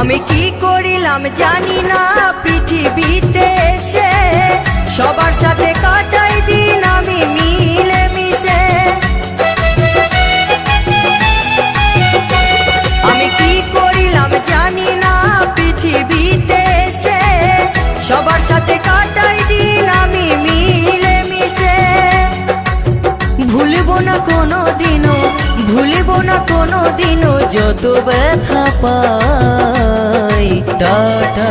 আমি কি করিলাম জানি না পৃথিবীতে এসে, সবার সাথে কাটাই দিন আমি মিলে মিশে। আমি কি করিলাম জানি না পৃথিবীতে এসে, সবার সাথে কাটাই দিন আমি মিলে মিশে। ভুলব না কোনো দিনও, ভুলব না কোনো দিনও যত ব্যথা পাই। টাটা।